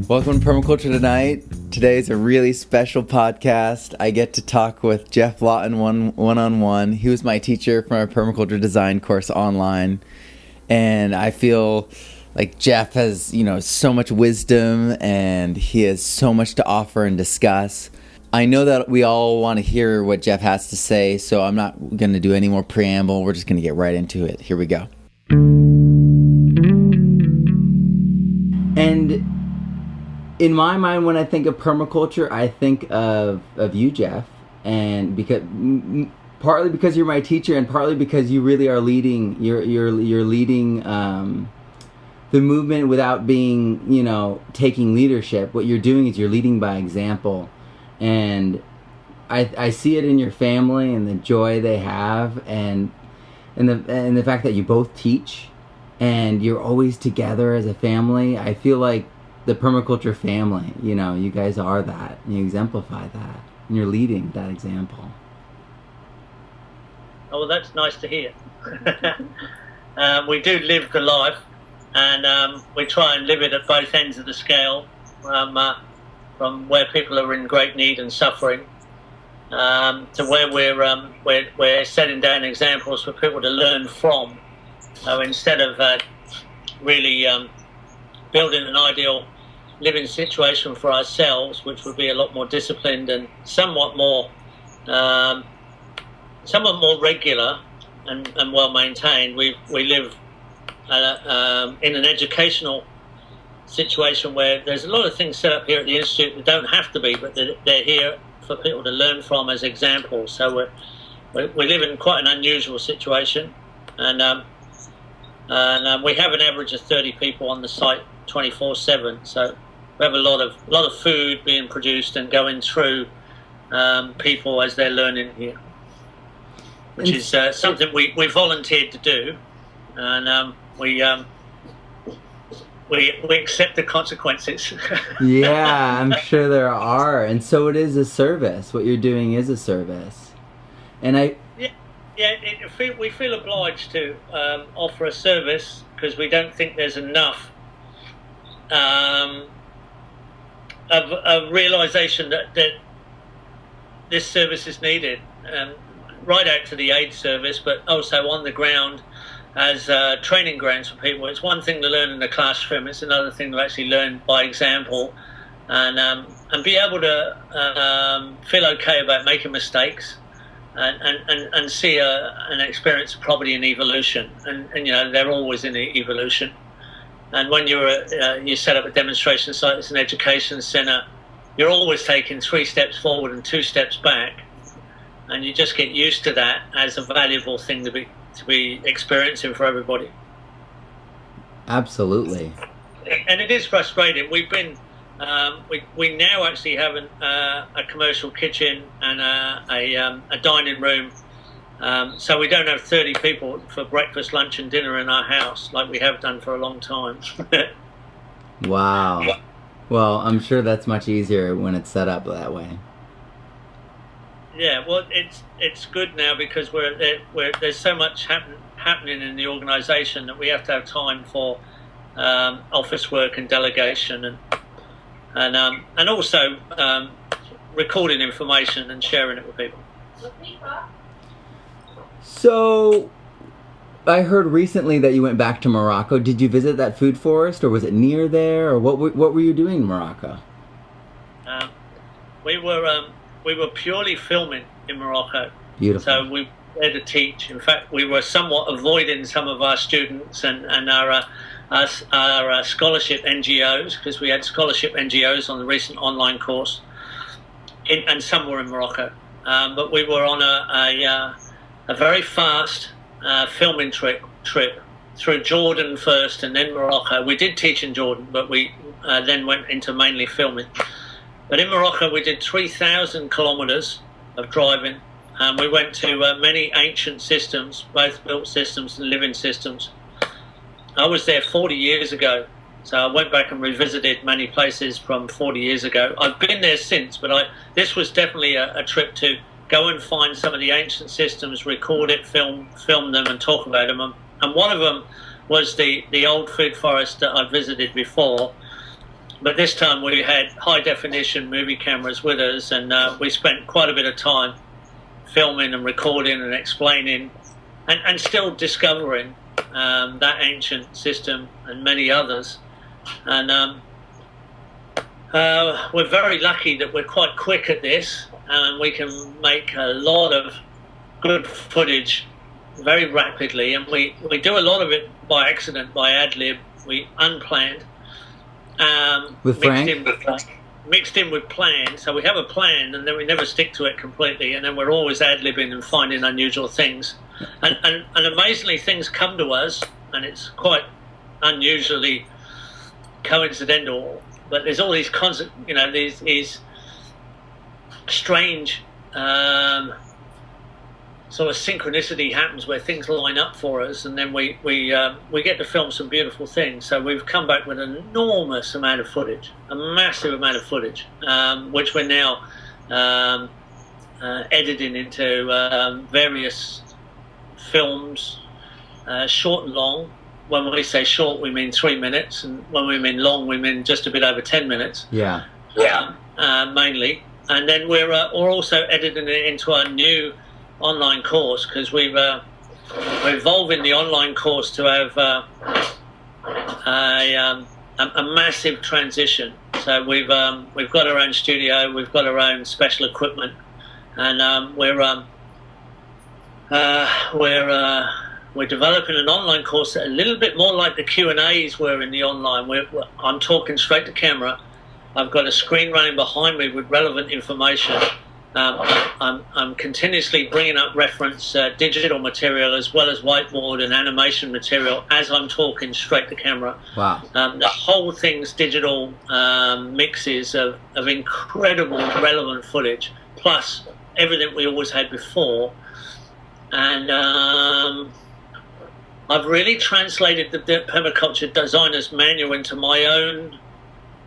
Welcome to Permaculture Tonight. Today is a really special podcast. I get to talk with Jeff Lawton one-on-one. He was my teacher for my permaculture design course online. And I feel like Jeff has, so much wisdom and he has so much to offer and discuss. I know that we all want to hear what Jeff has to say, so I'm not going to do any more preamble. We're just going to get right into it. Here we go. And in my mind, when I think of permaculture, I think of you, Jeff, and partly because you're my teacher, and partly because you really are leading. You're leading the movement without being, taking leadership. What you're doing is you're leading by example, and I see it in your family and the joy they have, and the fact that you both teach, and you're always together as a family. I feel like the permaculture family, you guys are that, and you exemplify that, and you're leading that example. Oh, well, that's nice to hear. We do live the life, and we try and live it at both ends of the scale, from where people are in great need and suffering, to where we're setting down examples for people to learn from. So instead of really building an ideal living situation for ourselves, which would be a lot more disciplined and somewhat more regular and well maintained, we live in an educational situation where there's a lot of things set up here at the Institute that don't have to be, but they're here for people to learn from as examples. So we live in quite an unusual situation, and we have an average of 30 people on the site 24/7. So we have a lot of food being produced and going through people as they're learning here, which is something we volunteered to do, and we accept the consequences. Yeah, I'm sure there are, and so it is a service. What you're doing is a service, and we feel obliged to offer a service because we don't think there's enough of a realisation that this service is needed, right out to the aid service, but also on the ground as training grounds for people. It's one thing to learn in the classroom; it's another thing to actually learn by example, and be able to feel okay about making mistakes. And see an experience of poverty and evolution, and they're always in evolution. And when you set up a demonstration site as an education centre, you're always taking 3 steps forward and 2 steps back, and you just get used to that as a valuable thing to be experiencing for everybody. Absolutely. And it is frustrating. We've been we now actually have a commercial kitchen and a dining room, so we don't have 30 people for breakfast, lunch and dinner in our house like we have done for a long time. Wow. Well, I'm sure that's much easier when it's set up that way. Yeah, well, it's good now because there's so much happening in the organisation that we have to have time for office work and delegation and also recording information and sharing it with people. So, I heard recently that you went back to Morocco. Did you visit that food forest, or was it near there, or what were you doing in Morocco? We were purely filming in Morocco. Beautiful. So we were there to teach. In fact, we were somewhat avoiding some of our students and our scholarship NGOs, because we had scholarship NGOs on the recent online course, and some were in Morocco. But we were on a very fast filming trip through Jordan first and then Morocco. We did teach in Jordan, but we then went into mainly filming. But in Morocco, we did 3,000 kilometres of driving, and we went to many ancient systems, both built systems and living systems. I was there 40 years ago, so I went back and revisited many places from 40 years ago. I've been there since, but this was definitely a trip to go and find some of the ancient systems, record it, film them and talk about them. And one of them was the old food forest that I visited before, But this time we had high definition movie cameras with us, and we spent quite a bit of time filming and recording and explaining and still discovering that ancient system and many others. And we're very lucky that we're quite quick at this, and we can make a lot of good footage very rapidly. And we do a lot of it by accident, by ad lib, we unplanned. With Frank? Mixed in with plan. So we have a plan, and then we never stick to it completely, and then we're always ad-libbing and finding unusual things. And amazingly, things come to us, and it's quite unusually coincidental. But there's all these these strange sort of synchronicity happens where things line up for us, and then we get to film some beautiful things. So we've come back with an enormous amount of footage, a massive amount of footage, which we're now editing into various films, short and long. When we say short, we mean 3 minutes, and when we mean long, we mean just a bit over 10 minutes. Yeah. Mainly. And then we're also editing it into our new online course, because we're evolving the online course to have a massive transition. So we've got our own studio, we've got our own special equipment, and we're developing an online course that a little bit more like the Q&As were in the online. I'm talking straight to camera. I've got a screen running behind me with relevant information. I'm continuously bringing up reference digital material as well as whiteboard and animation material as I'm talking straight to camera. Wow. The whole thing's digital mixes of incredible relevant footage, plus everything we always had before. And I've really translated the permaculture designer's manual into my own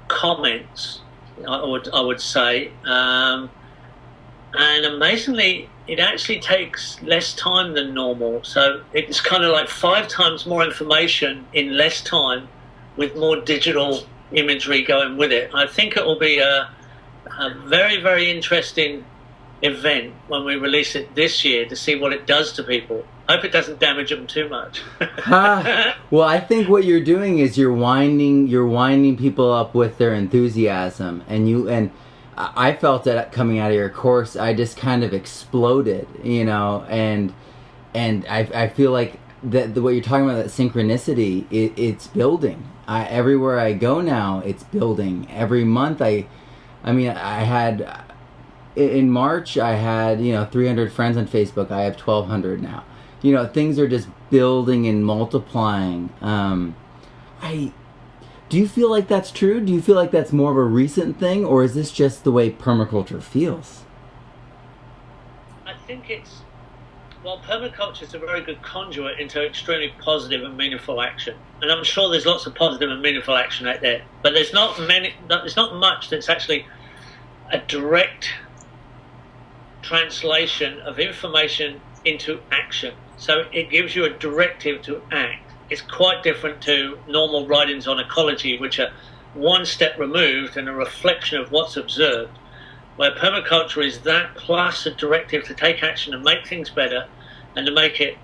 comments, I would say. And amazingly, it actually takes less time than normal. So it's kind of like 5 times more information in less time with more digital imagery going with it. I think it will be a very, very interesting event when we release it this year to see what it does to people. I hope it doesn't damage them too much. Well, I think what you're doing is you're winding people up with their enthusiasm, and I felt that coming out of your course, I just kind of exploded, and I feel like that what you're talking about, that synchronicity, it's building. Everywhere I go now, it's building. Every month, I had in March, I had 300 friends on Facebook. I have 1,200 now. Things are just building and multiplying. Do you feel like that's true? Do you feel like that's more of a recent thing, or is this just the way permaculture feels? I think permaculture is a very good conduit into extremely positive and meaningful action. And I'm sure there's lots of positive and meaningful action out there, but there's not much that's actually a direct translation of information into action. So it gives you a directive to act. It's quite different to normal writings on ecology, which are one step removed and a reflection of what's observed, where permaculture is that plus a directive to take action and make things better, and to make it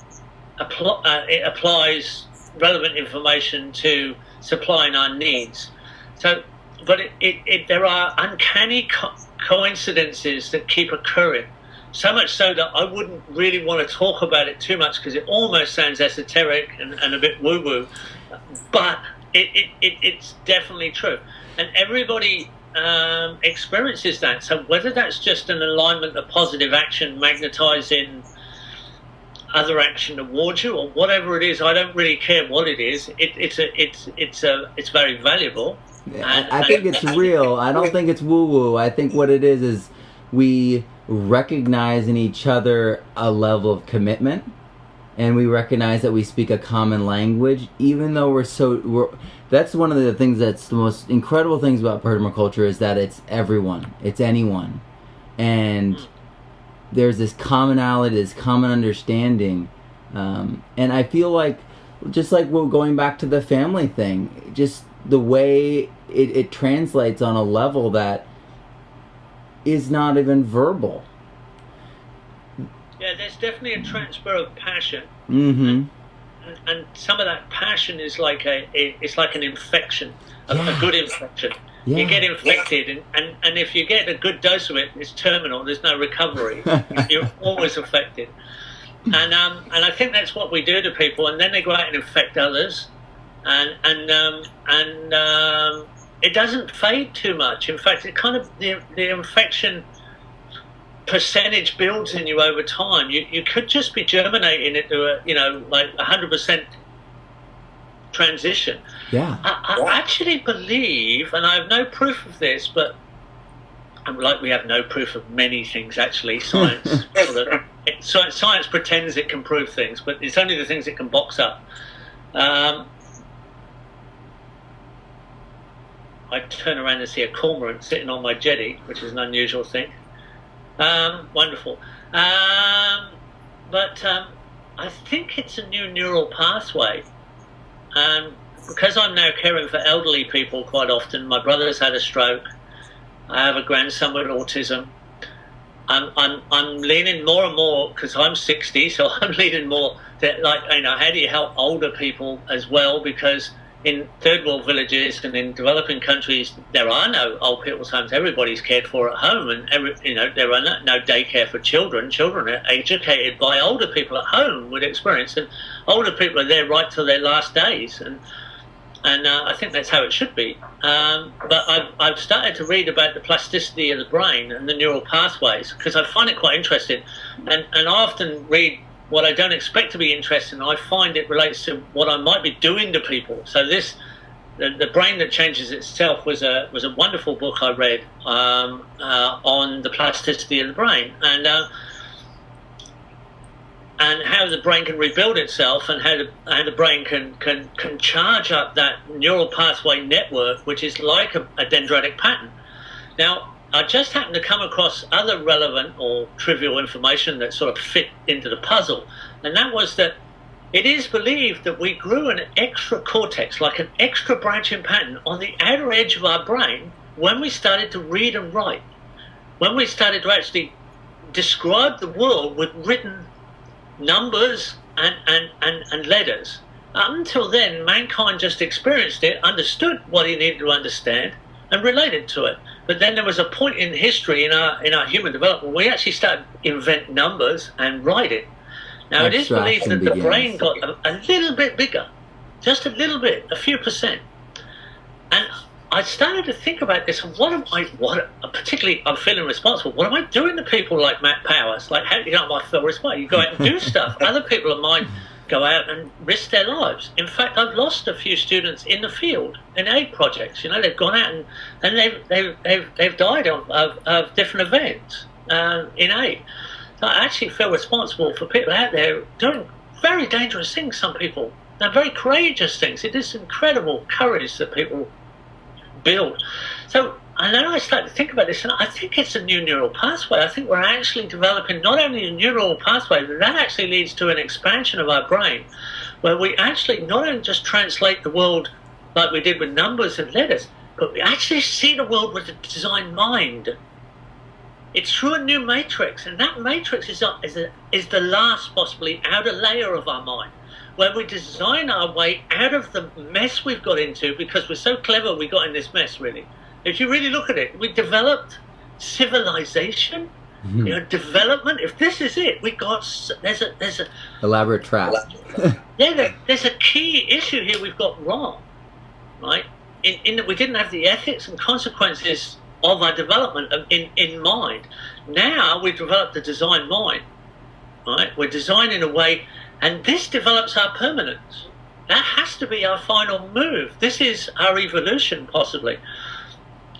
applies relevant information to supplying our needs. So, but there are uncanny coincidences that keep occurring. So much so that I wouldn't really want to talk about it too much, because it almost sounds esoteric and a bit woo-woo. But it's definitely true. And everybody experiences that. So whether that's just an alignment of positive action magnetizing other action towards you, or whatever it is, I don't really care what it is. It's very valuable. I think it's real. I don't think it's woo-woo. I think what it is we recognize in each other a level of commitment, and we recognize that we speak a common language, even though that's one of the things that's the most incredible things about permaculture, is that it's everyone, it's anyone, and there's this commonality, this common understanding, and I feel like, just like going back to the family thing, just the way it translates on a level that is not even verbal. Yeah, there's definitely a transfer of passion. Mm-hmm. And some of that passion is like it's like an infection, a good infection. Yeah. You get infected, and if you get a good dose of it, it's terminal. There's no recovery. You're always affected. And I think that's what we do to people, and then they go out and infect others, and it doesn't fade too much. In fact, it kind of the infection percentage builds in you over time. You could just be germinating into a like 100% transition. Yeah. I actually believe, and I have no proof of this, but we have no proof of many things actually. Science science pretends it can prove things, but it's only the things it can box up. I turn around and see a cormorant sitting on my jetty, which is an unusual thing. Wonderful. But I think it's a new neural pathway. Because I'm now caring for elderly people quite often, my brother's had a stroke, I have a grandson with autism. I'm leaning more and more, because I'm 60, so I'm leaning more that, how do you help older people as well? Because in third world villages and in developing countries, there are no old people's homes. Everybody's cared for at home, and there are no daycare for children. Children are educated by older people at home with experience, and older people are there right till their last days. And I think that's how it should be. But I've started to read about the plasticity of the brain and the neural pathways, because I find it quite interesting. And I often read what I don't expect to be interesting. I find it relates to what I might be doing to people. So the Brain That Changes Itself was a wonderful book I read on the plasticity of the brain, and how the brain can rebuild itself, and how the brain can charge up that neural pathway network, which is like a dendritic pattern. Now, I just happened to come across other relevant or trivial information that sort of fit into the puzzle, and that was that it is believed that we grew an extra cortex, like an extra branching pattern, on the outer edge of our brain when we started to read and write, when we started to actually describe the world with written numbers and letters. Up until then, mankind just experienced it, understood what he needed to understand, and related to it. But then there was a point in history in our human development where we actually started to invent numbers and write it. Now, it is believed that the brain got a little bit bigger, just a little bit, a few percent. And I started to think about this. Particularly, I'm feeling responsible. What am I doing to people like Matt Powers? Like, how I feel responsible? You go out and do stuff. Other people of mine go out and risk their lives. In fact, I've lost a few students in the field in aid projects. They've gone out and they've died of different events in aid. So I actually feel responsible for people out there doing very dangerous things. Some people, and very courageous things. It is incredible courage that people build. So, and then I started to think about this, and I think it's a new neural pathway. I think we're actually developing not only a neural pathway, but that actually leads to an expansion of our brain, where we actually not only just translate the world like we did with numbers and letters, but we actually see the world with a design mind. It's through a new matrix, and that matrix is the last, possibly, outer layer of our mind, where we design our way out of the mess we've got into, because we're so clever we got in this mess, really. If you really look at it, we developed civilization, development. If this is it, there's a elaborate trap. There's a key issue here we've got wrong, right? In that we didn't have the ethics and consequences of our development in mind. Now we've developed a design mind, right? We're designing a way, and this develops our permanence. That has to be our final move. This is our evolution, possibly.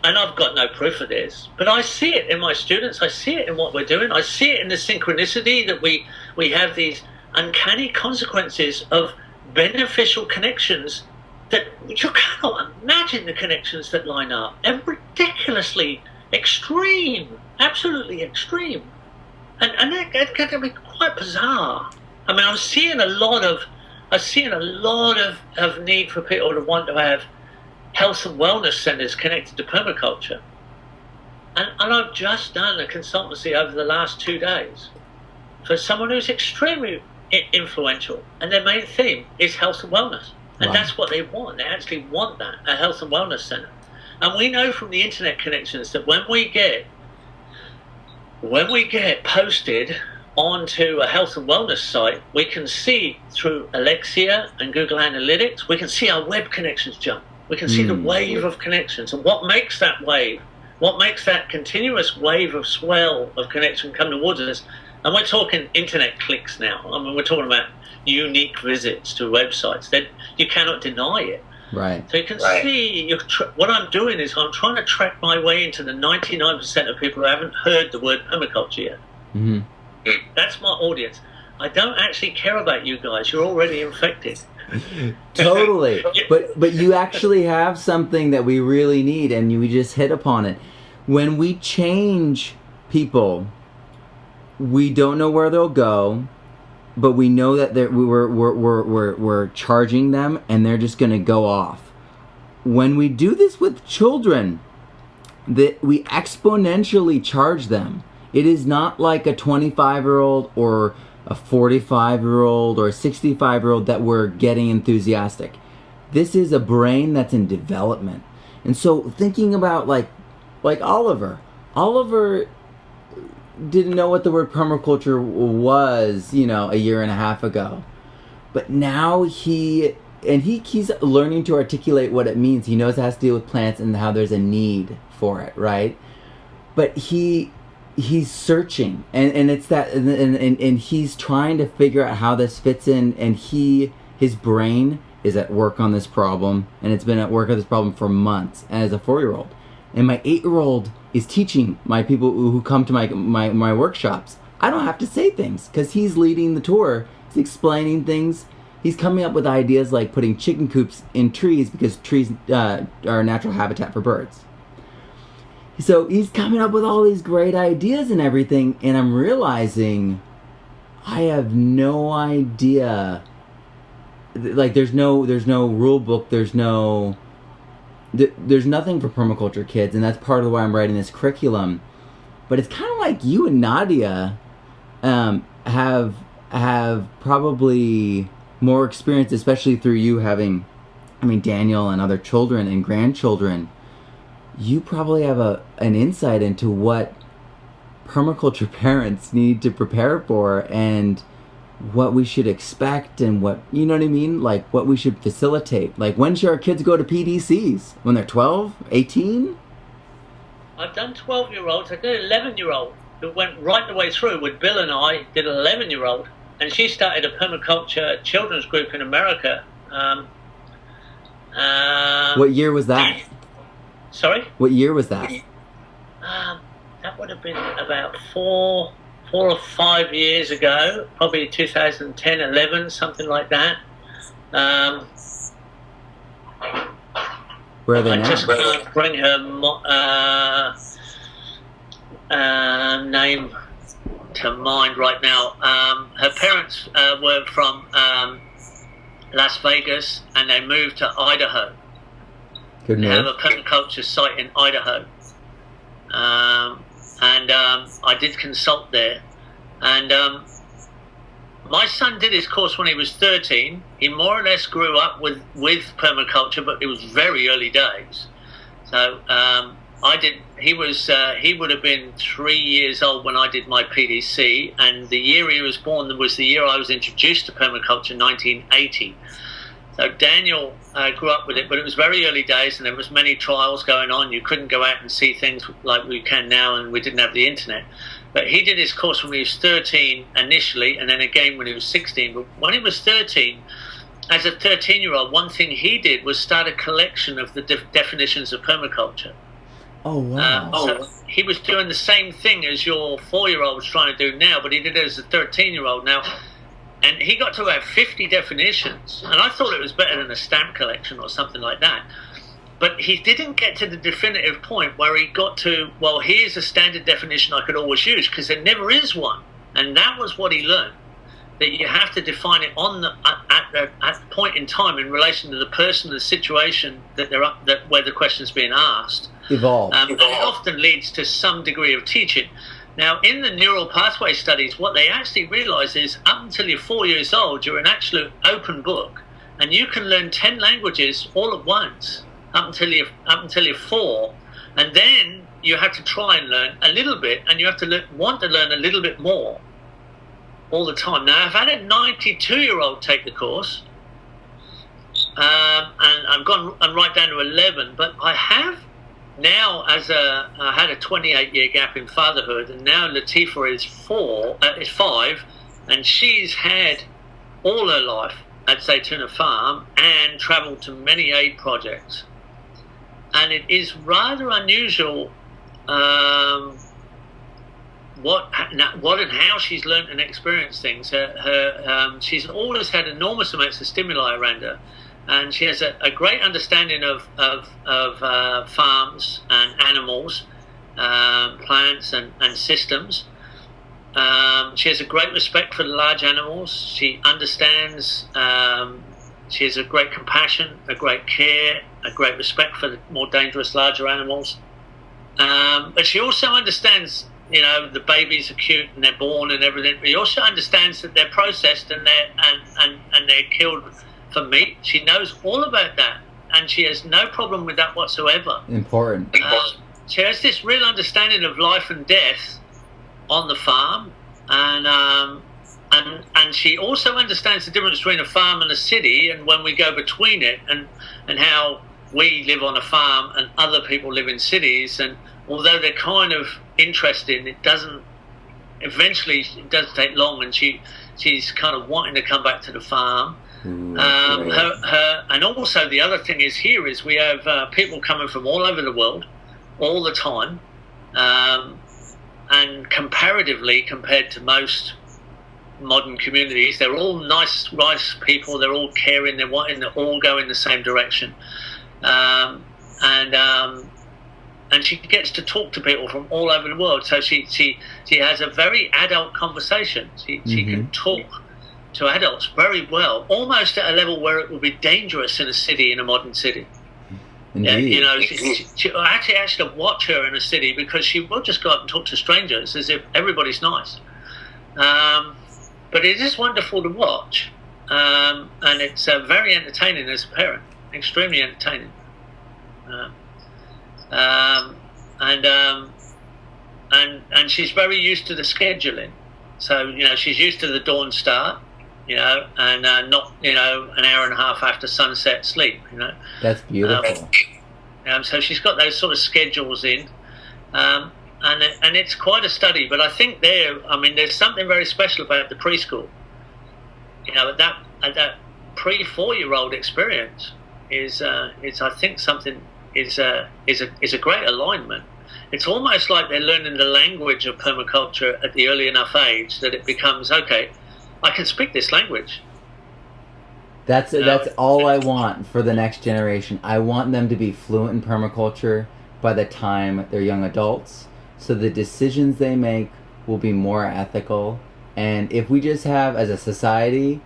And I've got no proof of this, but I see it in my students. I see it in what we're doing. I see it in the synchronicity that we have these uncanny consequences of beneficial connections that you cannot imagine the connections that line up. They're ridiculously extreme, absolutely extreme. And that can be quite bizarre. I mean, I'm seeing a lot of need for people to want to have health and wellness centers connected to permaculture. And I've just done a consultancy over the last 2 days for someone who's extremely influential, and their main theme is health and wellness. And that's what they want. They actually want that, a health and wellness center. And we know from the internet connections that when we get posted onto a health and wellness site, we can see through Alexia and Google Analytics, we can see our web connections jump. We can see the wave of connections. And what makes that wave, what makes that continuous wave of swell of connection come towards us, and we're talking internet clicks now. I mean, we're talking about unique visits to websites that you cannot deny it. Right. So you can see, what I'm doing is I'm trying to track my way into the 99% of people who haven't heard the word permaculture yet. Mm-hmm. That's my audience. I don't actually care about you guys. You're already infected. Totally. But you actually have something that we really need, and we just hit upon it. When we change people, we don't know where they'll go, but we know that we're charging them, and they're just going to go off. When we do this with children, that we exponentially charge them. It is not like a 25-year-old or a 45-year-old or a 65-year-old that we're getting enthusiastic. This is a brain that's in development. And so thinking about like Oliver didn't know what the word permaculture was, a year and a half ago. But now he's learning to articulate what it means. He knows it has to deal with plants and how there's a need for it, right? But he's searching, and it's that, and he's trying to figure out how this fits in, and his brain is at work on this problem, and it's been at work on this problem for months as a 4-year-old. And my 8-year-old is teaching my people who come to my workshops. I don't have to say things because he's leading the tour. He's explaining things. He's coming up with ideas like putting chicken coops in trees because trees are a natural habitat for birds. So he's coming up with all these great ideas and everything, and I'm realizing I have no idea. Like there's no rule book. There's nothing for permaculture kids, and that's part of why I'm writing this curriculum. But it's kind of like you and Nadia have probably more experience, especially through you having, Daniel and other children and grandchildren. You probably have an insight into what permaculture parents need to prepare for and what we should expect and what, you know what I mean? Like what we should facilitate. Like when should our kids go to PDCs? When they're 12, 18? I've done 12-year-olds. I did an 11-year-old who went right the way through with Bill and I did an 11-year-old. And she started a permaculture children's group in America. What year was that? Sorry? What year was that? That would have been about 4 or 5 years ago, probably 2010, 11, something like that. Where are they now? I just can't bring her name to mind right now. Her parents were from Las Vegas, and they moved to Idaho. They have a permaculture site in Idaho. And I did consult there. And my son did his course when he was 13. He more or less grew up with permaculture, but it was very early days. So he would have been 3 years old when I did my PDC, and the year he was born was the year I was introduced to permaculture, 1980. So Daniel grew up with it, but it was very early days, and there was many trials going on. You couldn't go out and see things like we can now, and we didn't have the internet. But he did his course when he was 13 initially, and then again when he was 16. But when he was 13, as a 13-year-old, one thing he did was start a collection of the definitions of permaculture. Oh, wow. So he was doing the same thing as your 4-year-old was trying to do now, but he did it as a 13-year-old now. And he got to about 50 definitions. And I thought it was better than a stamp collection or something like that. But he didn't get to the definitive point where he got to, well, here's a standard definition I could always use, because there never is one. And that was what he learned, that you have to define it at the point in time in relation to the person, the situation that they're up, that where the question's being asked. Evolve. It often leads to some degree of teaching. Now, in the neural pathway studies, what they actually realise is up until you're 4 years old, you're an absolute open book, and you can learn 10 languages all at once up until you're 4, and then you have to try and learn a little bit, and you have to want to learn a little bit more all the time. Now, I've had a 92-year-old take the course, and I'm right down to 11, but I have now, I had a 28-year gap in fatherhood, and now Latifah is 5, and she's had all her life at Zaytuna Farm and travelled to many aid projects. And it is rather unusual what and how she's learnt and experienced things. She's always had enormous amounts of stimuli around her, and she has a great understanding of farms and animals, plants and systems. She has a great respect for the large animals. She understands. She has a great compassion, a great care, a great respect for the more dangerous, larger animals. But she also understands, the babies are cute and they're born and everything. But she also understands that they're processed and they're killed for meat. She knows all about that, and she has no problem with that whatsoever. Important. She has this real understanding of life and death on the farm, and she also understands the difference between a farm and a city, and when we go between it, and how we live on a farm and other people live in cities. And although they're kind of interesting, it does take long, and she's kind of wanting to come back to the farm. And also the other thing is we have people coming from all over the world all the time, and comparatively, compared to most modern communities, they're all nice people, they're all caring, they're wanting to all go in the same direction, and she gets to talk to people from all over the world. So she has a very adult conversation. She can talk to adults very well, almost at a level where it would be dangerous in a modern city. Indeed. I actually watch her in a city, because she will just go up and talk to strangers as if everybody's nice. But it is wonderful to watch, and it's very entertaining as a parent, extremely entertaining. And she's very used to the scheduling. So, she's used to the dawn start, and not, an hour and a half after sunset sleep, That's beautiful. So she's got those sort of schedules in, and it's quite a study. But I think there's something very special about the preschool. At that pre-4-year-old experience is I think something is a great alignment. It's almost like they're learning the language of permaculture at the early enough age that it becomes, okay, I can speak this language. That's all I want for the next generation. I want them to be fluent in permaculture by the time they're young adults, so the decisions they make will be more ethical. And if we just have, as a society,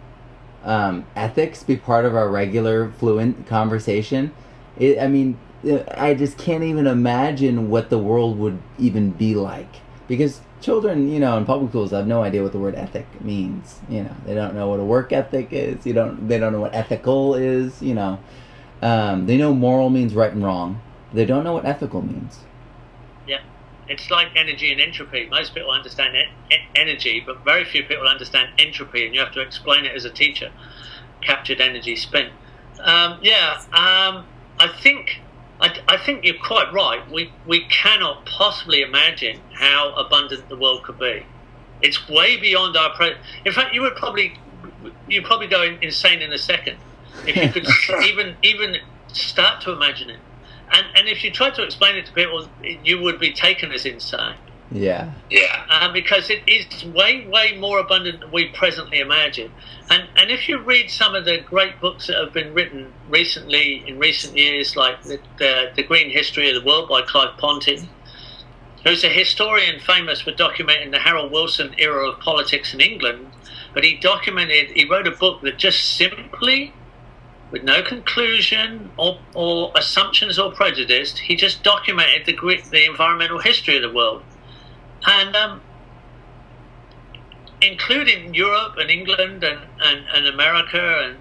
ethics be part of our regular fluent conversation, I just can't even imagine what the world would even be like. Because children, in public schools have no idea what the word ethic means. They don't know what a work ethic is. They don't know what ethical is. They know moral means right and wrong. They don't know what ethical means. Yeah, it's like energy and entropy. Most people understand energy, but very few people understand entropy, and you have to explain it as a teacher. Captured energy spent. I think you're quite right. We cannot possibly imagine how abundant the world could be. It's way beyond our. In fact, you'd probably go insane in a second if you could even start to imagine it. And if you tried to explain it to people, you would be taken as insane. Yeah. Because it is way, way more abundant than we presently imagine. And if you read some of the great books that have been written in recent years, like the Green History of the World by Clive Ponting, who's a historian famous for documenting the Harold Wilson era of politics in England, but he wrote a book that just simply, with no conclusion or assumptions or prejudice, he just documented the environmental history of the world, and including Europe and England and America,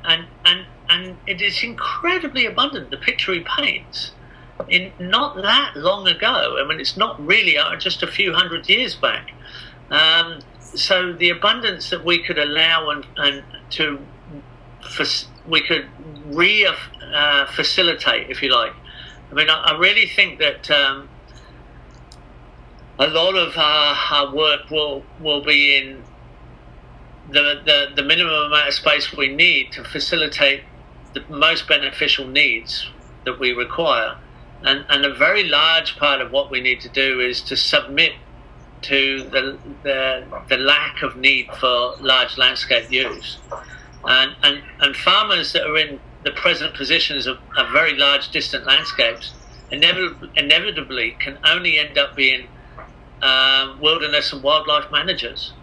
and it is incredibly abundant, the picture he paints. In not that long ago, I mean, it's not really just a few hundred years back. So the abundance that we could allow we could facilitate, if you like. I mean, I really think that a lot of our work will be in the minimum amount of space we need to facilitate the most beneficial needs that we require. And a very large part of what we need to do is to submit to the lack of need for large landscape use. And farmers that are in the present positions of very large distant landscapes inevitably can only end up being wilderness and wildlife managers.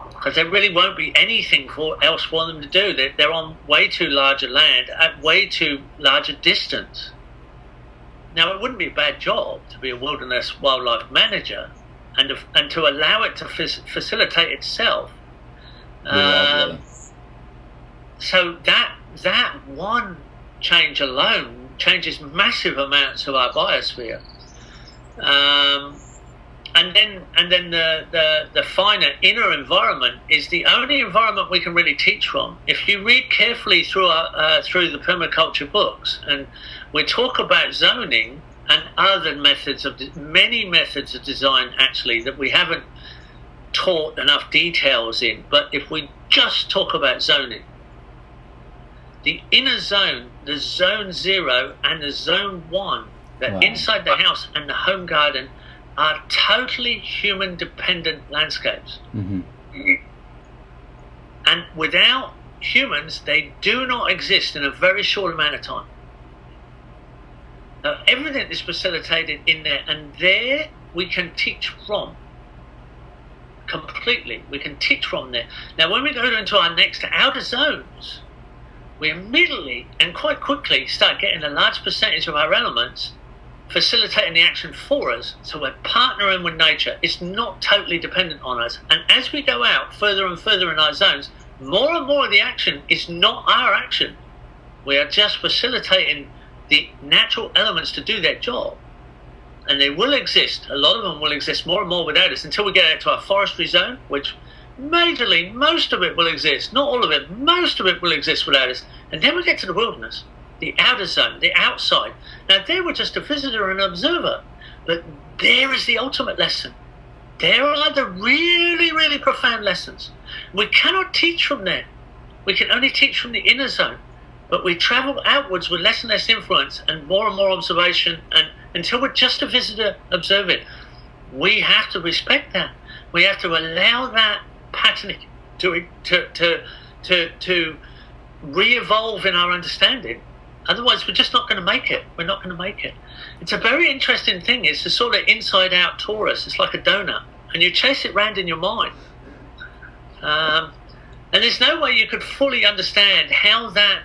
Because there really won't be anything else for them to do. They're on way too large a land at way too large a distance. Now, it wouldn't be a bad job to be a wilderness wildlife manager and to allow it to facilitate itself. So that one change alone changes massive amounts of our biosphere. And then the finer inner environment is the only environment we can really teach from. If you read carefully through the permaculture books, and we talk about zoning and other many methods of design actually that we haven't taught enough details in. But if we just talk about zoning, the inner zone, the zone 0 and the zone 1, that inside the house and the home garden are totally human-dependent landscapes. Mm-hmm. And without humans, they do not exist in a very short amount of time. Now, everything is facilitated in there, and there we can teach from. Completely. We can teach from there. Now, when we go into our next outer zones, we immediately and quite quickly start getting a large percentage of our elements facilitating the action for us, so we're partnering with nature. It's not totally dependent on us. And as we go out further and further in our zones, more and more of the action is not our action. We are just facilitating the natural elements to do their job. And they will exist. A lot of them will exist more and more without us until we get out to our forestry zone, which majorly, most of it will exist. Not all of it, most of it will exist without us. And then we get to the wilderness, the outer zone, the outside. Now, there we're just a visitor and observer, but there is the ultimate lesson. There are the really, really profound lessons. We cannot teach from there. We can only teach from the inner zone, but we travel outwards with less and less influence and more observation, and until we're just a visitor observing. We have to respect that. We have to allow that patterning to re-evolve in our understanding. Otherwise, we're just not going to make it. We're not going to make it. It's a very interesting thing. It's a sort of inside-out torus. It's like a donut. And you chase it round in your mind. And there's no way you could fully understand how that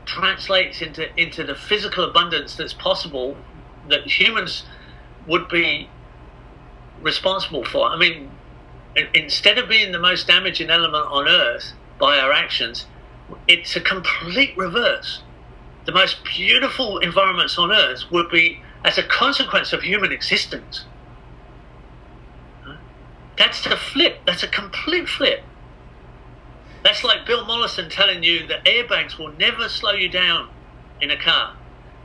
translates into the physical abundance that's possible, that humans would be responsible for. I mean, instead of being the most damaging element on Earth by our actions, it's a complete reverse. The most beautiful environments on Earth would be as a consequence of human existence. That's the flip. That's a complete flip. That's like Bill Mollison telling you that airbags will never slow you down in a car.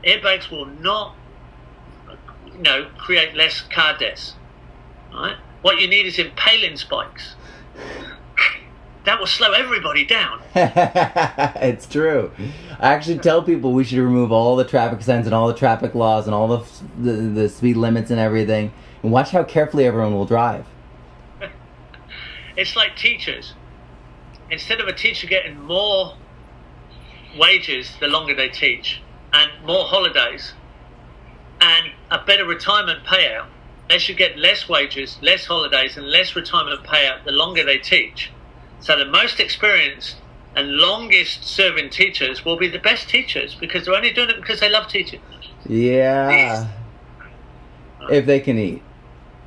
Airbags will not, create less car deaths. Right? What you need is impaling spikes. That will slow everybody down. It's true. I actually tell people we should remove all the traffic signs and all the traffic laws and all the speed limits and everything, and watch how carefully everyone will drive. It's like teachers. Instead of a teacher getting more wages the longer they teach, and more holidays, and a better retirement payout. They should get less wages, less holidays, and less retirement payout the longer they teach. So the most experienced and longest serving teachers will be the best teachers because they're only doing it because they love teaching. Yeah. If they can eat.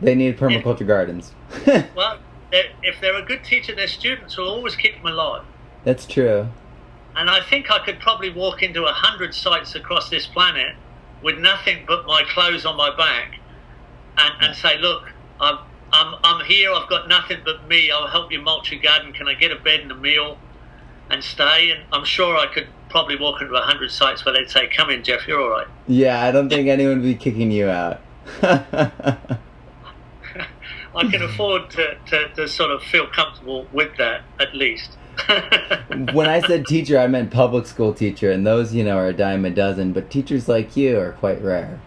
They need permaculture gardens. Well, if they're a good teacher, their students will always keep them alive. That's true. And I think I could probably walk into 100 sites across this planet with nothing but my clothes on my back and say, look, I'm here, I've got nothing but me, I'll help you mulch your garden, can I get a bed and a meal and stay? And I'm sure I could probably walk into 100 sites where they'd say, come in, Jeff, you're all right. Yeah, I don't think anyone would be kicking you out. I can afford to sort of feel comfortable with that, at least. When I said teacher, I meant public school teacher, and those, are a dime a dozen, but teachers like you are quite rare.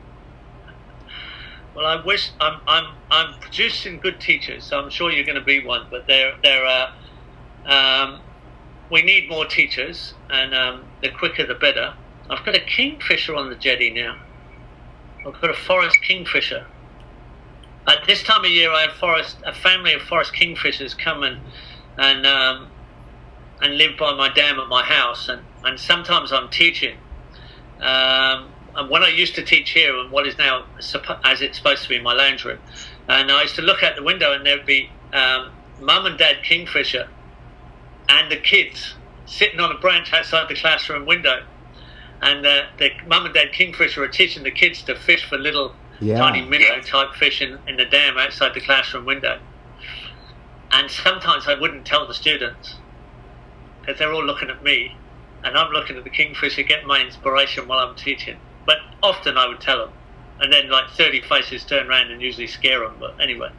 Well, I wish I'm producing good teachers, so I'm sure you're going to be one. But we need more teachers, and the quicker the better. I've got a kingfisher on the jetty now. I've got a forest kingfisher. At this time of year, I have a family of forest kingfishers come and live by my dam at my house, and sometimes I'm teaching. And when I used to teach here, and what is now as it's supposed to be my lounge room, and I used to look out the window, and there'd be mum and dad kingfisher and the kids sitting on a branch outside the classroom window, and the mum and dad kingfisher are teaching the kids to fish for little tiny minnow type fish in the dam outside the classroom window. And sometimes I wouldn't tell the students because they're all looking at me, and I'm looking at the kingfisher getting my inspiration while I'm teaching. But often I would tell them, and then like 30 faces turn around and usually scare them. But anyway,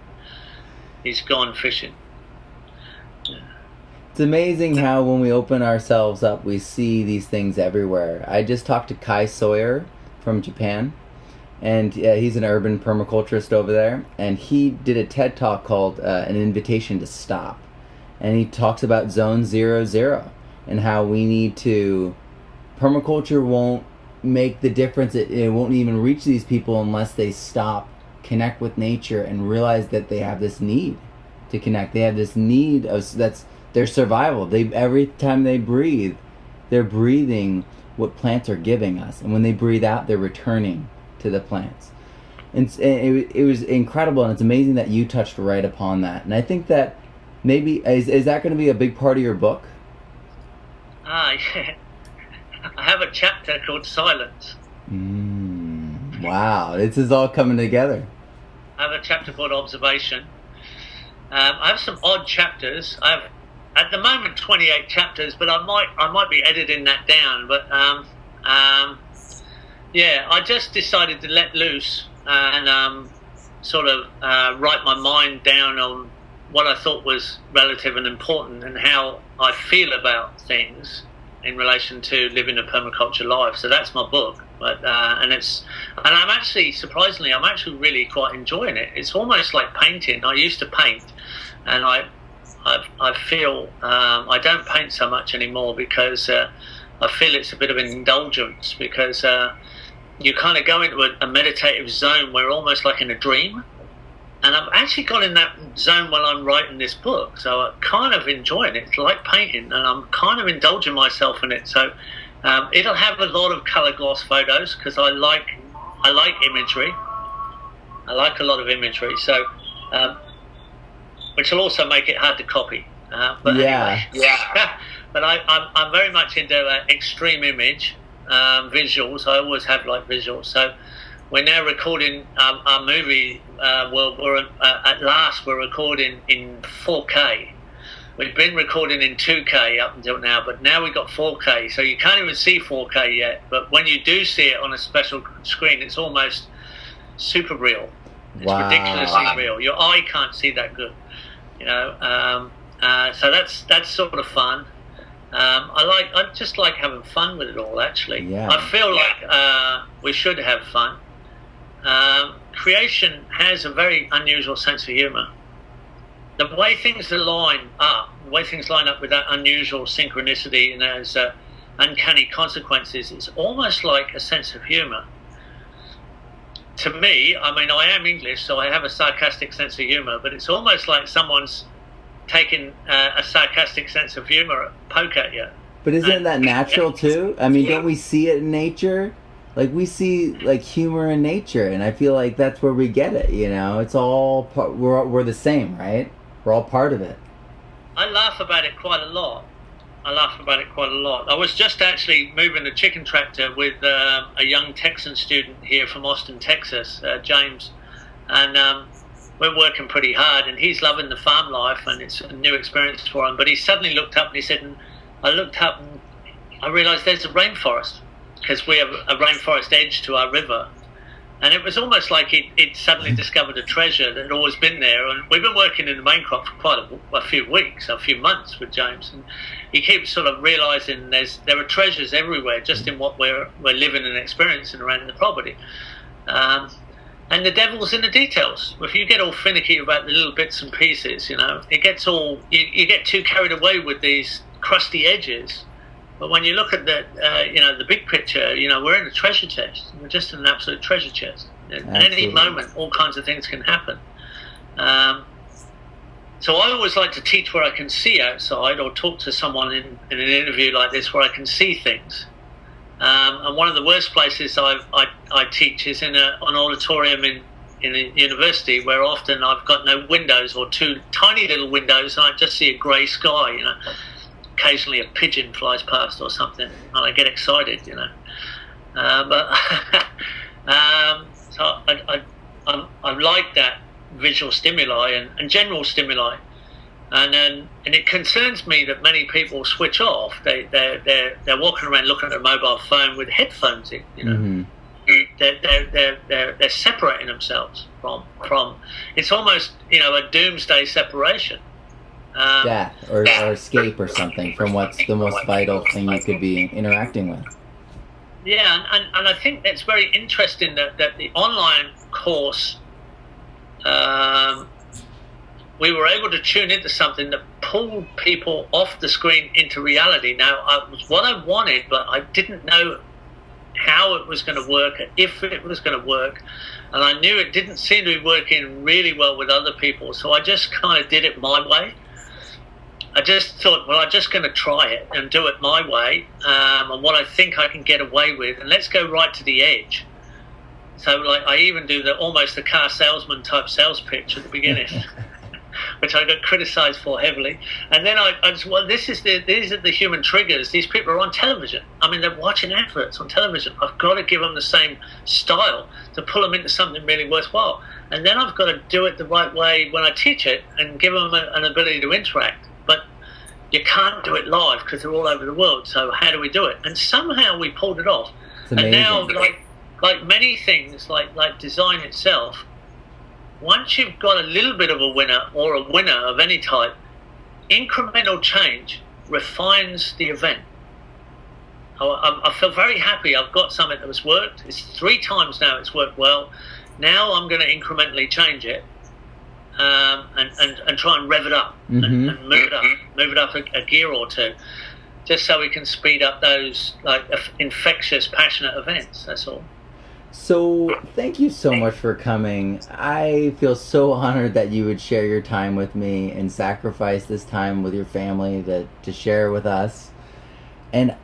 he's gone fishing. Yeah. It's amazing how when we open ourselves up, we see these things everywhere. I just talked to Kai Sawyer from Japan, and he's an urban permaculturist over there, and he did a TED Talk called An Invitation to Stop. And he talks about Zone 00 and how we need to... Permaculture won't make the difference. It won't even reach these people unless they stop, connect with nature, and realize that they have this need to connect. They have this need that's their survival. Every time they breathe, they're breathing what plants are giving us, and when they breathe out, they're returning to the plants. And it was incredible, and it's amazing that you touched right upon that. And I think that maybe is that going to be a big part of your book? Yeah. I have a chapter called Silence. Wow, this is all coming together. I have a chapter called Observation. I have some odd chapters. I have, at the moment, 28 chapters, but I might be editing that down. But yeah, I just decided to let loose and sort of write my mind down on what I thought was relative and important, and how I feel about things in relation to living a permaculture life. So that's my book. But I'm actually, surprisingly, I'm actually really quite enjoying it. It's almost like painting. I used to paint, and I feel I don't paint so much anymore because I feel it's a bit of an indulgence, because you kind of go into a meditative zone where almost like in a dream. And I've actually got in that zone while I'm writing this book, so I'm kind of enjoying it. It's like painting, and I'm kind of indulging myself in it. So it'll have a lot of colour gloss photos because I like imagery. I like a lot of imagery, so which will also make it hard to copy. But yeah. Anyway, yeah. But I'm very much into extreme image visuals. I always have like visuals. So we're now recording our movie. At last we're recording in 4K. We've been recording in 2K up until now, but now we've got 4K. So you can't even see 4K yet. But when you do see it on a special screen, it's almost super real. It's ridiculously real. Your eye can't see that good, So that's sort of fun. I just like having fun with it all. Actually, yeah. I feel like we should have fun. Creation has a very unusual sense of humour. The way things line up with that unusual synchronicity and those uncanny consequences, it's almost like a sense of humour. to me, I mean, I am English, so I have a sarcastic sense of humour, but it's almost like someone's taking a sarcastic sense of humour poke at you. But isn't that natural too? I mean, don't we see it in nature? Like, we see like humor in nature, and I feel like that's where we get it. You know, it's all we're the same, right? We're all part of it. I laugh about it quite a lot. I was just actually moving the chicken tractor with a young Texan student here from Austin, Texas, James, and we're working pretty hard, and he's loving the farm life, and it's a new experience for him. But he suddenly looked up and he said, and I looked up and I realised there's a rainforest, because we have a rainforest edge to our river. And it was almost like he'd suddenly discovered a treasure that had always been there. And we've been working in the main crop for quite a few months with James. And he keeps sort of realising there are treasures everywhere, just in what we're living and experiencing around the property. And the devil's in the details. If you get all finicky about the little bits and pieces, you know, it gets all, you get too carried away with these crusty edges. But when you look at the big picture, you know, we're in a treasure chest. We're just in an absolute treasure chest. At any moment, all kinds of things can happen. So I always like to teach where I can see outside, or talk to someone in an interview like this where I can see things. And one of the worst places I teach is in an auditorium in a university, where often I've got no windows, or two tiny little windows, and I just see a grey sky, you know. Occasionally a pigeon flies past or something, and I get excited, you know. So I like that visual stimuli and general stimuli, and it concerns me that many people switch off. They're walking around looking at a mobile phone with headphones in, you know. Mm-hmm. They're separating themselves from. It's almost, you know, a doomsday separation. Death or escape or something from what's the most vital thing you could be interacting with. Yeah, and I think it's very interesting that the online course, we were able to tune into something that pulled people off the screen into reality. Now, it was what I wanted, but I didn't know how it was going to work, if it was going to work. And I knew it didn't seem to be working really well with other people, so I just kind of did it my way. I just thought, well, I'm just going to try it and do it my way, and what I think I can get away with, and let's go right to the edge. So, like, I even do almost the car salesman type sales pitch at the beginning, which I got criticised for heavily. And then I just, well, these are the human triggers. These people are on television. I mean, they're watching adverts on television. I've got to give them the same style to pull them into something really worthwhile. And then I've got to do it the right way when I teach it and give them an ability to interact. But you can't do it live because they're all over the world. So how do we do it? And somehow we pulled it off. And now, like many things, like design itself, once you've got a little bit of a winner, or a winner of any type, incremental change refines the event. I feel very happy I've got something that has worked. It's 3 times now it's worked well. Now I'm going to incrementally change it. And try and rev it up, mm-hmm. and move it up a gear or two, just so we can speed up those like infectious, passionate events. That's all. So thank you so much for coming. I feel so honored that you would share your time with me and sacrifice this time with your family to share with us. And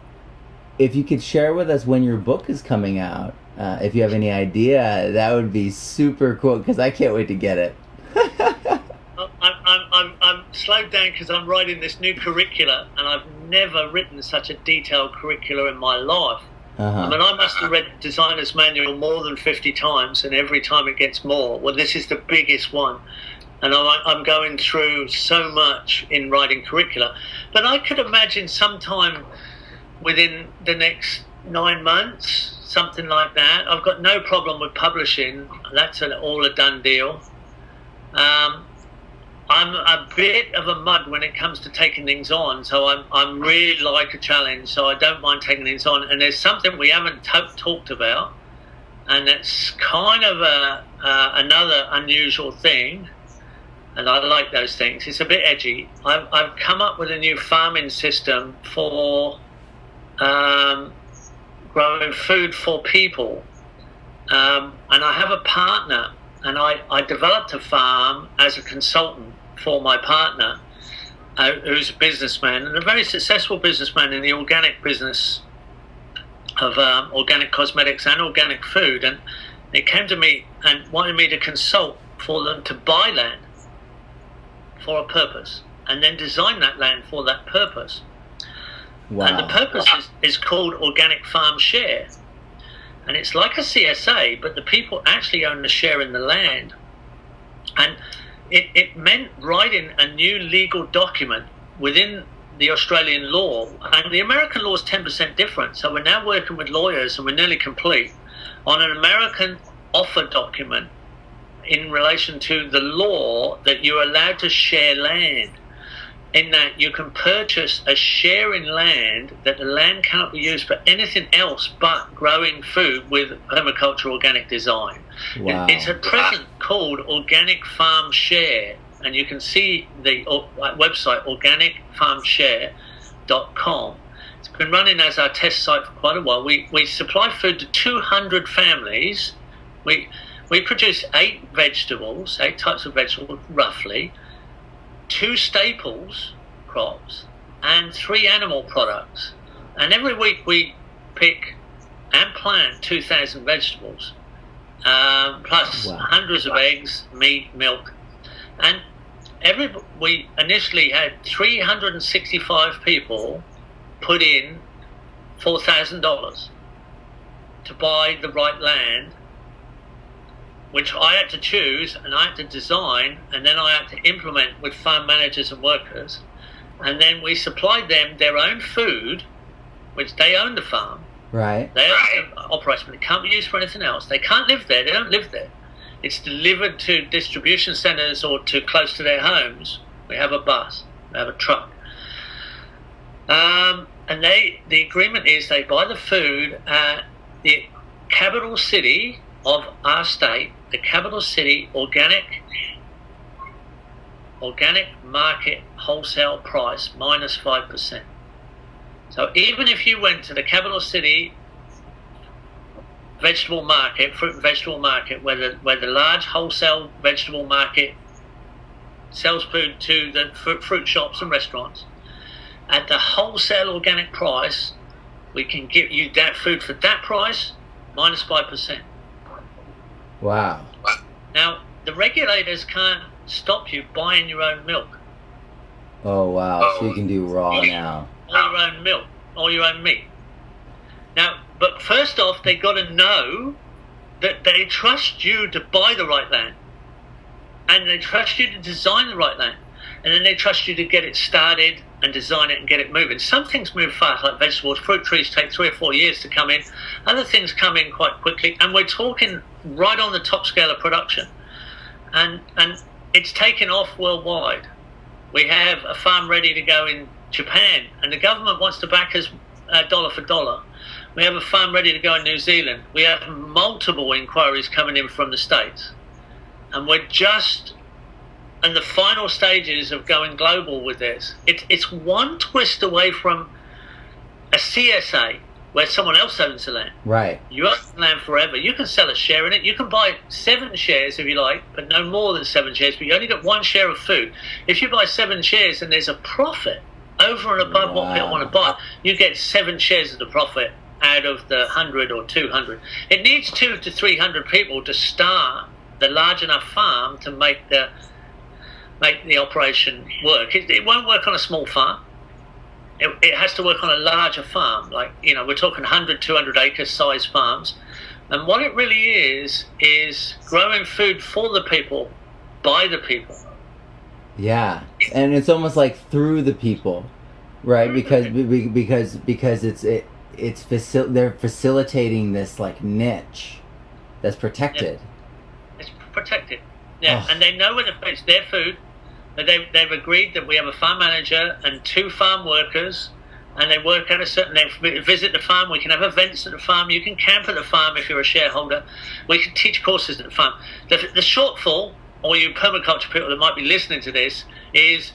if you could share with us when your book is coming out, if you have any idea, that would be super cool, because I can't wait to get it. I'm slowed down because I'm writing this new curricula, and I've never written such a detailed curricula in my life. Uh-huh. I mean, I must have read Designer's Manual more than 50 times, and every time it gets more. Well, this is the biggest one, and I'm going through so much in writing curricula. But I could imagine sometime within the next 9 months, something like that. I've got no problem with publishing. That's all a done deal. I'm a bit of a mud when it comes to taking things on, so I'm really like a challenge, so I don't mind taking things on. And there's something we haven't talked about, and it's kind of another unusual thing, and I like those things. It's a bit edgy. I've come up with a new farming system for growing food for people. and I have a partner, and I developed a farm as a consultant for my partner, who's a businessman and a very successful businessman in the organic business of organic cosmetics and organic food. And they came to me and wanted me to consult for them to buy land for a purpose and then design that land for that purpose. Wow. And the purpose is called Organic Farm Share. And it's like a CSA, but the people actually own the share in the land. And it meant writing a new legal document within the Australian law. And the American law is 10% different. So we're now working with lawyers, and we're nearly complete, on an American offer document in relation to the law that you're allowed to share land, in that you can purchase a share in land, that the land cannot be used for anything else but growing food with permaculture organic design. Wow. It's at present called Organic Farm Share, and you can see the website organicfarmshare.com. It's been running as our test site for quite a while. We supply food to 200 families. We produce 8 types of vegetables roughly, 2 staples crops, and 3 animal products. And every week we pick and plant 2,000 vegetables, plus hundreds of eggs, meat, milk. And we initially had 365 people put in $4,000 to buy the right land, which I had to choose and I had to design, and then I had to implement with farm managers and workers. And then we supplied them their own food, which they own the farm. Right. They own the operation, but it can't be used for anything else. They can't live there. They don't live there. It's delivered to distribution centres or to close to their homes. We have a bus. We have a truck. And the agreement is they buy the food at the capital city of our state, the capital city organic market wholesale price minus 5%. So even if you went to the capital city vegetable market, fruit and vegetable market, where the large wholesale vegetable market sells food to the fruit shops and restaurants, at the wholesale organic price, we can give you that food for that price minus 5%. Wow. Now, the regulators can't stop you buying your own milk. Oh, wow. So you can do raw now. Or your own milk, or your own meat. Now, but first off, they got to know that they trust you to buy the right land. And they trust you to design the right land. And then they trust you to get it started and design it and get it moving. Some things move fast, like vegetables. Fruit trees take 3 or 4 years to come in. Other things come in quite quickly. And we're talking right on the top scale of production. And it's taken off worldwide. We have a farm ready to go in Japan, and the government wants to back us dollar for dollar. We have a farm ready to go in New Zealand. We have multiple inquiries coming in from the States. And we're just in the final stages of going global with this. It's one twist away from a CSA where someone else owns the land. Right. You own the land forever. You can sell a share in it. You can buy 7 shares if you like, but no more than 7 shares. But you only get 1 share of food. If you buy 7 shares and there's a profit over and above what people want to buy, you get 7 shares of the profit out of the 100 or 200. It needs 200 to 300 people to start the large enough farm to make the operation work. It won't work on a small farm. It has to work on a larger farm, like, we're talking 100, 200 acre size farms. And what it really is growing food for the people, by the people. Yeah, and it's almost like through the people, right? Because they're facilitating this like niche that's protected. Yeah. It's protected. Yeah, Oh. And they know when it's their food. They've agreed that we have a farm manager and 2 farm workers, and they work at they visit the farm. We can have events at the farm. You can camp at the farm if you're a shareholder. We can teach courses at the farm. The shortfall, or you permaculture people that might be listening to this, is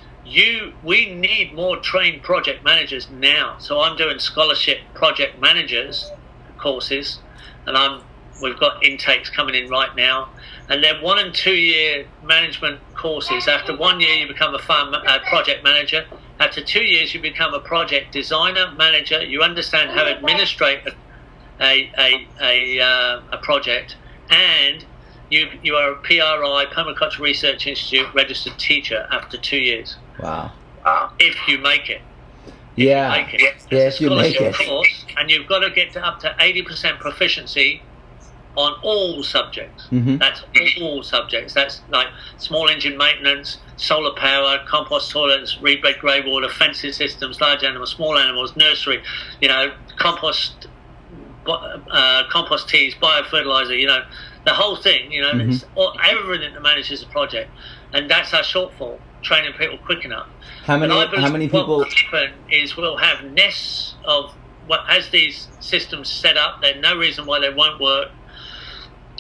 we need more trained project managers now. So I'm doing scholarship project managers courses, and I'm we've got intakes coming in right now, and they're 1 and 2 year management courses. After 1 year, you become a farm project manager. After 2 years, you become a project designer, manager. You understand how to administrate a project, and you are a PRI, Permaculture Research Institute registered teacher after 2 years. Wow. If you make it. Yeah. If you make it. Course, and you've got to get to up to 80% proficiency on all subjects. Mm-hmm. That's all subjects. That's like small engine maintenance, solar power, compost toilets, rebed grey water, fencing systems, large animals, small animals, nursery, compost teas, biofertilizer, the whole thing, Mm-hmm. it's everything that manages a project. And that's our shortfall, training people quick enough. How many people? What will happen is we'll have nests of, as these systems set up, there's no reason why they won't work.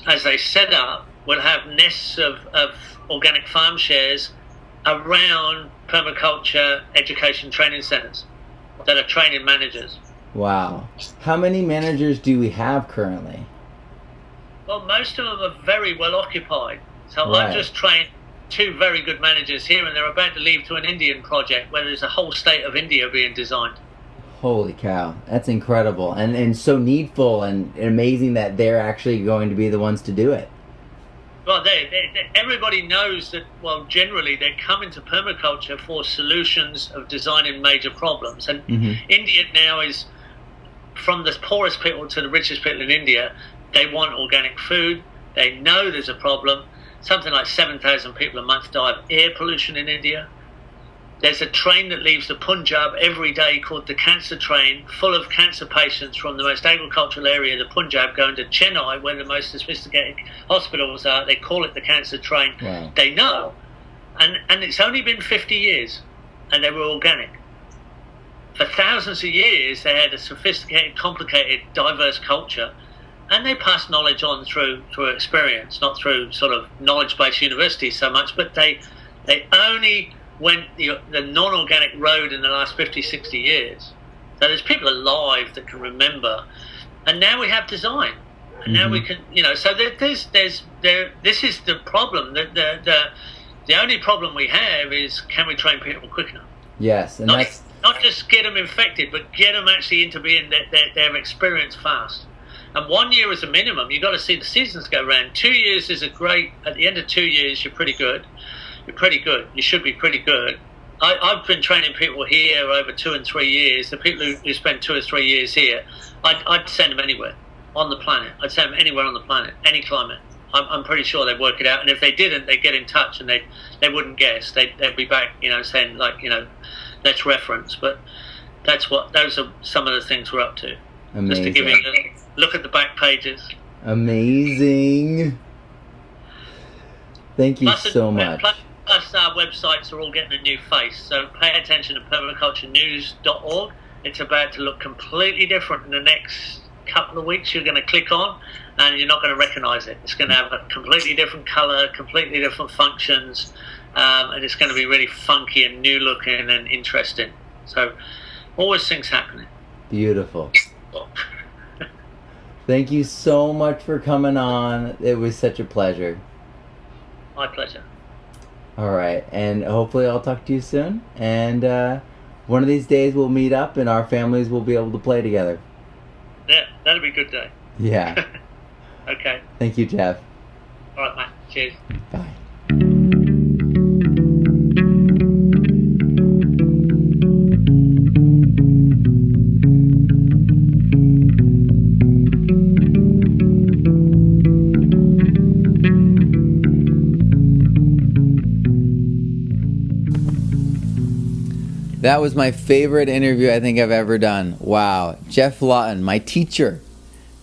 As they set up, we'll have nests of organic farm shares around permaculture education training centres that are training managers. Wow. How many managers do we have currently? Well, most of them are very well occupied. So Right. I've just trained 2 very good managers here, and they're about to leave to an Indian project where there's a whole state of India being designed. Holy cow, that's incredible and so needful and amazing that they're actually going to be the ones to do it. Well, everybody knows that, generally they're coming to permaculture for solutions of designing major problems. And Mm-hmm. India now is, from the poorest people to the richest people in India, they want organic food. They know there's a problem. Something like 7,000 people a month die of air pollution in India. There's a train that leaves the Punjab every day called the cancer train, full of cancer patients from the most agricultural area, the Punjab, going to Chennai, where the most sophisticated hospitals are. They call it the cancer train. Wow. They know. And it's only been 50 years, and they were organic. For thousands of years, they had a sophisticated, complicated, diverse culture, and they passed knowledge on through experience, not through sort of knowledge-based universities so much, but they only went the non-organic road in the last 50, 60 years. So there's people alive that can remember. And now we have design. And now we can, so this is the problem. The only problem we have is, can we train people quick enough? Yes, and Not just get them infected, but get them actually into being their experience fast. And 1 year is a minimum. You've got to see the seasons go round. 2 years is at the end of 2 years, you're pretty good. You should be pretty good. I've been training people here over 2 and 3 years. The people who spend 2 or 3 years here, I'd send them anywhere on the planet. I'd send them anywhere on the planet, any climate. I'm pretty sure they'd work it out. And if they didn't, they'd get in touch and they wouldn't guess. They'd be back, saying let's reference. But those are some of the things we're up to. amazing. Just to give you a look at the back pages. Amazing. Thank you so much. Plus our websites are all getting a new face, so pay attention to permaculturenews.org. It's about to look completely different in the next couple of weeks. You're going to click on and you're not going to recognize it. It's going to have a completely different color, completely different functions, and it's going to be really funky and new looking and interesting. So always things happening. Beautiful. Thank you so much for coming on. It was such a pleasure. My pleasure. All right, and hopefully I'll talk to you soon. And one of these days we'll meet up and our families will be able to play together. Yeah, that'll be a good day. Yeah. Okay. Thank you, Jeff. All right, mate. Cheers. Bye. That was my favorite interview I think I've ever done. Wow. Jeff Lawton, my teacher.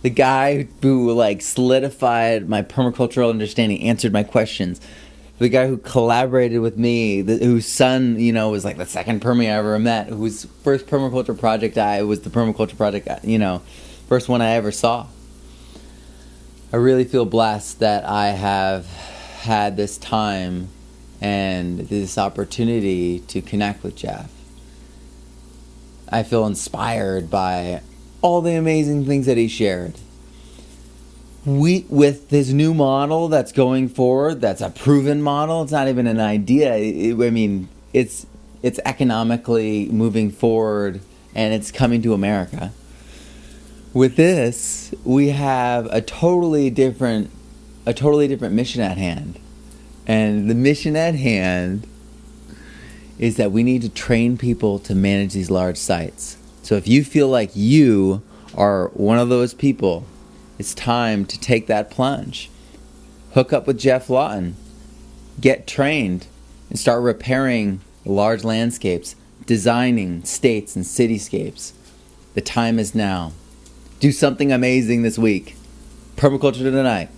The guy who solidified my permacultural understanding, answered my questions. The guy who collaborated with me, whose son, was the second permie I ever met, whose first permaculture project was the permaculture project, first one I ever saw. I really feel blessed that I have had this time and this opportunity to connect with Jeff. I feel inspired by all the amazing things that he shared. with this new model that's going forward, that's a proven model. It's not even an idea. It's economically moving forward, and it's coming to America. With this, we have a totally different mission at hand, and the mission at hand is that we need to train people to manage these large sites. So if you feel like you are one of those people, it's time to take that plunge. Hook up with Jeff Lawton. Get trained and start repairing large landscapes, designing states and cityscapes. The time is now. Do something amazing this week. Permaculture Tonight.